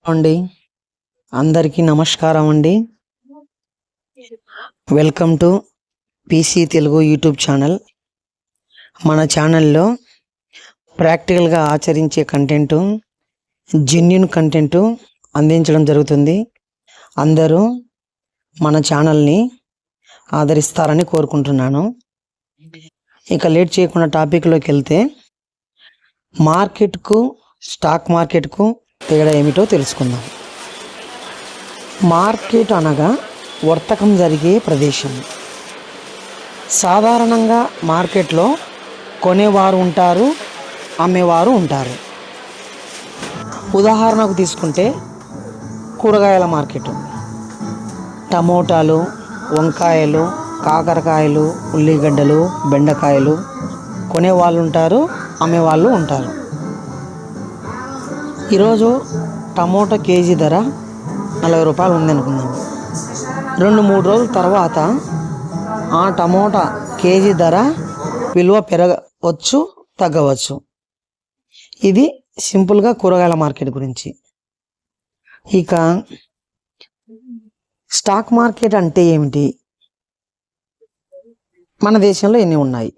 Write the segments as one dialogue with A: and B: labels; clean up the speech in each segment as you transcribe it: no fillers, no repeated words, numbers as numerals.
A: అండి అందరికీ నమస్కారం అండి. Welcome to PC Telugu YouTube channel. మన ఛానల్లో ప్రాక్టికల్గా ఆచరించే కంటెంటు, జెన్యూన్ కంటెంటు అందించడం జరుగుతుంది. అందరూ మన ఛానల్ని ఆదరిస్తారని కోరుకుంటున్నాను. ఇక లేట్ చేయకుండా టాపిక్లోకి వెళ్తే, మార్కెట్కు స్టాక్ మార్కెట్కు తేడా ఏమిటో తెలుసుకుందాం. మార్కెట్ అనగా వర్తకం జరిగే ప్రదేశం. సాధారణంగా మార్కెట్లో కొనేవారు ఉంటారు, అమ్మేవారు ఉంటారు. ఉదాహరణకు తీసుకుంటే కూరగాయల మార్కెట్. టమోటాలు, వంకాయలు, కాకరకాయలు, ఉల్లిగడ్డలు, బెండకాయలు కొనేవాళ్ళు ఉంటారు, అమ్మేవాళ్ళు ఉంటారు. ఈరోజు టమోటా కేజీ ధర 40 రూపాయలు ఉందనుకుందాం. 2-3 రోజుల తర్వాత ఆ టమోటా కేజీ ధర విలువ పెరగవచ్చు, తగ్గవచ్చు. ఇది సింపుల్గా కూరగాయల మార్కెట్ గురించి. ఇక స్టాక్ మార్కెట్ అంటే ఏమిటి? మన దేశంలో ఎన్ని ఉన్నాయి?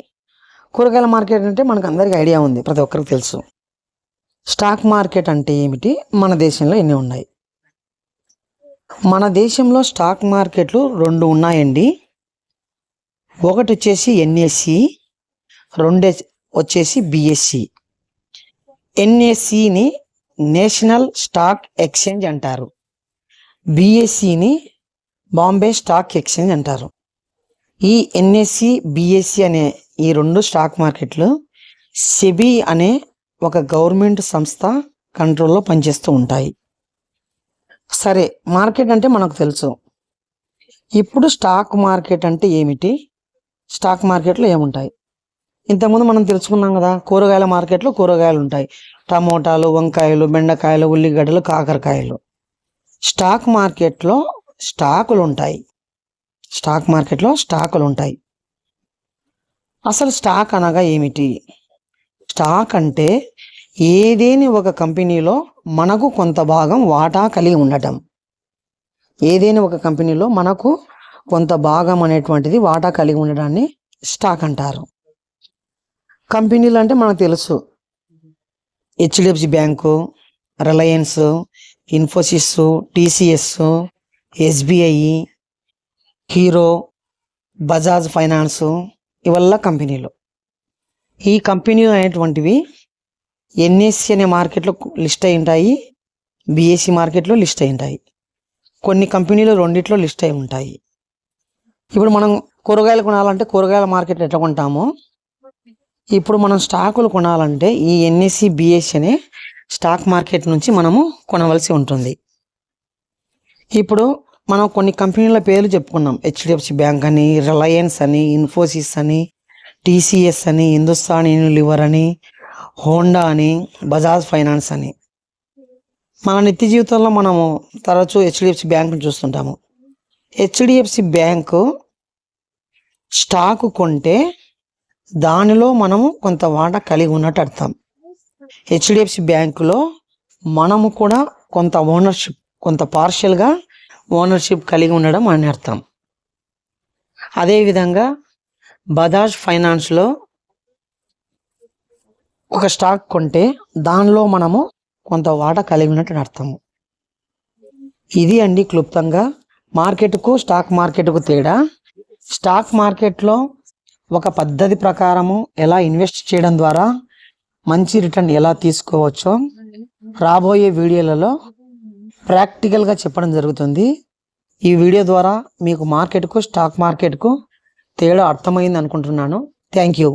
A: కూరగాయల మార్కెట్ అంటే మనకు అందరికీ ఐడియా ఉంది, ప్రతి ఒక్కరికి తెలుసు. స్టాక్ మార్కెట్ అంటే ఏమిటి? మన దేశంలో ఎన్ని ఉన్నాయి? మన దేశంలో స్టాక్ మార్కెట్లు 2 ఉన్నాయండి. ఒకటి వచ్చేసి ఎన్ఎస్సి, 2 వచ్చేసి బిఎస్సి. ఎన్ఎస్సిని నేషనల్ స్టాక్ ఎక్స్చేంజ్ అంటారు, బిఎస్సిని బాంబే స్టాక్ ఎక్స్చేంజ్ అంటారు. ఈ ఎన్ఎస్సి, బిఎస్సి అనే ఈ 2 స్టాక్ మార్కెట్లు సెబీ అనే ఒక గవర్నమెంట్ సంస్థ కంట్రోల్లో పనిచేస్తూ ఉంటాయి. సరే, మార్కెట్ అంటే మనకు తెలుసు. ఇప్పుడు స్టాక్ మార్కెట్ అంటే ఏమిటి? స్టాక్ మార్కెట్లో ఏముంటాయి? ఇంతకుముందు మనం తెలుసుకున్నాం కదా, కూరగాయల మార్కెట్లో కూరగాయలు ఉంటాయి. టమోటాలు, వంకాయలు, బెండకాయలు, ఉల్లిగడ్డలు, కాకరకాయలు. స్టాక్ మార్కెట్లో స్టాకులు ఉంటాయి. స్టాక్ మార్కెట్లో స్టాకులు ఉంటాయి. అసలు స్టాక్ అనగా ఏమిటి? స్టాక్ అంటే ఏదేని ఒక కంపెనీలో మనకు కొంత భాగం వాటా కలిగి ఉండటం. ఏదైనా ఒక కంపెనీలో మనకు కొంత భాగం అనేటువంటిది వాటా కలిగి ఉండడాన్ని స్టాక్ అంటారు. కంపెనీలు అంటే మనకు తెలుసు, HDFC bank, Reliance, Infosys, TCS, SBI, Hero, Bajaj finance, ఇవల్ల కంపెనీలు. ఈ కంపెనీలు అనేటువంటివి ఎన్ఎస్సి అనే మార్కెట్లో లిస్ట్ అయి ఉంటాయి, బిఎస్సి మార్కెట్లో లిస్ట్ అయి ఉంటాయి. కొన్ని కంపెనీలు రెండిట్లో లిస్ట్ అయి ఉంటాయి. ఇప్పుడు మనం కూరగాయలు కొనాలంటే కూరగాయల మార్కెట్లో ఎట్లా కొంటామో, ఇప్పుడు మనం స్టాకులు కొనాలంటే ఈ ఎన్ఎస్సి, బిఎస్సి అనే స్టాక్ మార్కెట్ నుంచి మనము కొనవలసి ఉంటుంది. ఇప్పుడు మనం కొన్ని కంపెనీల పేర్లు చెప్పుకున్నాం. హెచ్డిఎఫ్సి బ్యాంక్ అని, రిలయన్స్ అని, ఇన్ఫోసిస్ అని, టీసీఎస్ అని, హిందుస్థాన్ యూనిలివర్ అని, హోండా అని, బజాజ్ ఫైనాన్స్ అని. మన నిత్య జీవితంలో మనము తరచూ హెచ్డిఎఫ్సి బ్యాంకును చూస్తుంటాము. హెచ్డిఎఫ్సి బ్యాంకు స్టాకు కొంటే దానిలో మనము కొంత వాటా కలిగి ఉన్నట్టు అర్థం. హెచ్డిఎఫ్సి బ్యాంకులో మనము కూడా కొంత ఓనర్షిప్, కొంత పార్షియల్గా ఓనర్షిప్ కలిగి ఉండడం అని అర్థం. అదేవిధంగా బజాజ్ ఫైనాన్స్లో ఒక స్టాక్ కొంటే దానిలో మనము కొంత వాటా కలిగి ఉన్నట్టు అర్థము. ఇది అండి క్లుప్తంగా మార్కెట్కు స్టాక్ మార్కెట్కు తేడా. స్టాక్ మార్కెట్లో ఒక పద్ధతి ప్రకారము ఎలా ఇన్వెస్ట్ చేయడం ద్వారా మంచి రిటర్న్ ఎలా తీసుకోవచ్చో రాబోయే వీడియోలలో ప్రాక్టికల్గా చెప్పడం జరుగుతుంది. ఈ వీడియో ద్వారా మీకు మార్కెట్కు స్టాక్ మార్కెట్కు తేడా అర్థమైంది అనుకుంటున్నాను. Thank you.